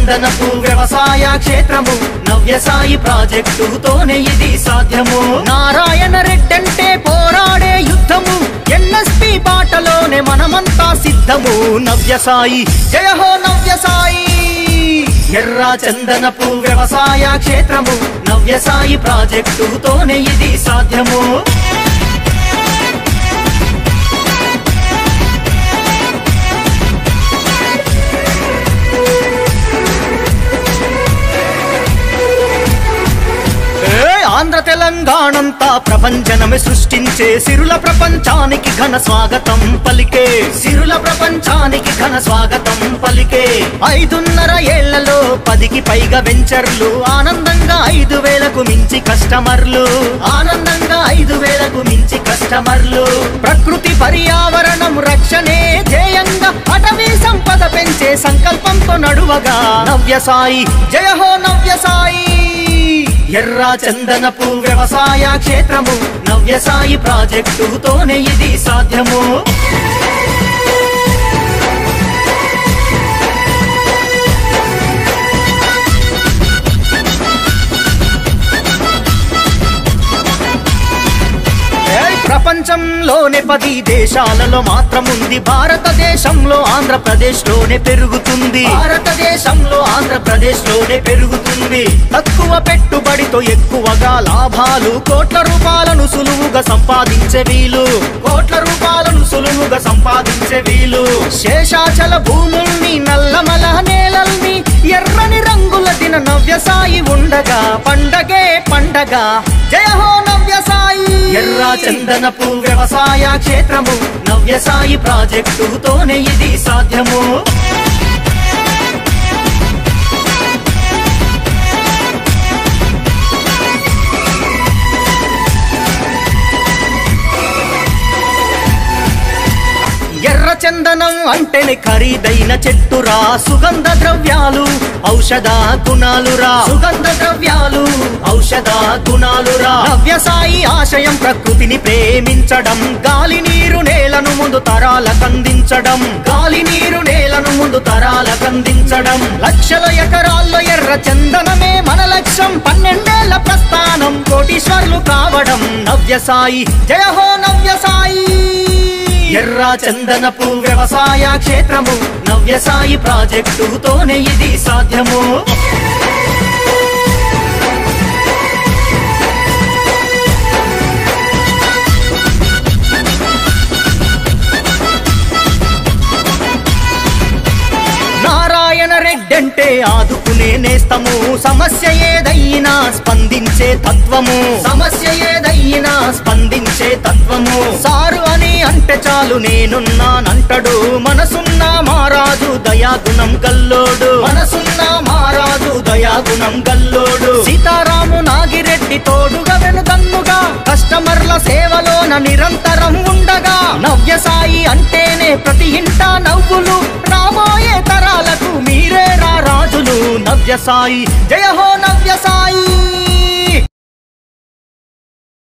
చందనపు వ్యవసాయ క్షేత్రము నవ్యసాయి ప్రాజెక్టుతోనే ఇది సాధ్యము. నారాయణ రెడ్డంటే పోరాడే యుద్ధము, ఎన్ఎస్పి బాటలోనే మనమంతా సిద్ధము. నవ్యసాయి జయ హో నవ్యసాయి. ఎర్ర చందనపు వ్యవసాయ క్షేత్రము నవ్యసాయి ప్రాజెక్టుతోనే ఇది సాధ్యము. ఆంధ్ర తెలంగాణంతా ప్రపంచనమే సృష్టించే సిరుల ప్రపంచానికి ఘన స్వాగతం పలికే. సిరుల ప్రపంచానికి ఘన స్వాగతం పలికే. 5.5 ఏళ్లలో 10కి పైగా వెంచర్లు, ఆనందంగా 5,000కు మించి కస్టమర్లు. ఆనందంగా 5,000కు మించి కస్టమర్లు. ప్రకృతి పర్యావరణం రక్షణే ధ్యేయంగా అటవీ సంపద పెంచే సంకల్పంతో నడువగా నవ్యసాయి జయ హో నవ్యసాయి. ఎర్ర చందనపు వ్యవసాయ క్షేత్రము నవ్యసాయి ప్రాజెక్టుతోనే ఇది సాధ్యము. ప్రపంచంలోనే 10 దేశాలలో మాత్రముంది, భారతదేశంలో ఆంధ్రప్రదేశ్లోనే పెరుగుతుంది. భారతదేశంలో ఆంధ్రప్రదేశ్లోనే పెరుగుతుంది. తక్కువ పెట్టుబడితో ఎక్కువగా లాభాలు, కోట్ల రూపాయలను సులువుగా సంపాదించే వీలు. కోట్ల రూపాయలను సులువుగా సంపాదించే వీలు. శేషాచల భూముల్ని, నల్లమల నేలల్ని, ఎర్రని రంగుల దిన నవ్యసాయి ఉండగా పండగే పండగ. జయ హో నవ్యసాయి. ఎర్ర చందనపు వ్యవసాయ క్షేత్రము నవ్యసాయి ప్రాజెక్టుతోనే ఇది సాధ్యము. ఎర్ర చందనం అంటేనే ఖరీదైన చెట్టురా, సుగంధ ద్రవ్యాలు ఔషధ గుణాలురా. సుగంధ ద్రవ్యాలు ఔషధ గుణాలురా. నవ్యసాయి ఆశయం ప్రకృతిని ప్రేమించడం, గాలి నీరు నేలను ముందు తరాలకందించడం. గాలి నీరు నేలను ముందు తరాలకందించడం. లక్షల ఎకరాల్లో ఎర్ర చందనమే మన లక్ష్యం. 12 ఏళ్ల ప్రస్థానం, కోటీశ్వర్లు కావడం. నవ్యసాయి జయ హో నవ్యసాయి. ఎర్ర చందనపు వ్యవసాయ క్షేత్రము నవ్యసాయి ప్రాజెక్టుతోనే ఇది సాధ్యము. నారాయణ రెడ్డంటే ఆదుకునే నేస్తము, సమస్య ఏదైనా స్పందించే తత్వము. సమస్య ఏదైనా స్పందించే తత్వము. సారు అని అంటే చాలు నేనున్నానంటడు, మనసున్న మారాజు దయాగుణం గల్లోడు. మనసున్న మారాజు దయాగుణం గల్లోడు. సీతారాము నాగిరెడ్డి తోడుగా వెనుదన్నుగా, కస్టమర్ల సేవలోన నిరంతరం ఉండగా. నవ్యసాయి అంటేనే ప్రతి ఇంట నవ్వులు, రాబోయే తరాలకు మీరే రా రాజులు. నవ్యసాయి జయ హో నవ్యసాయి.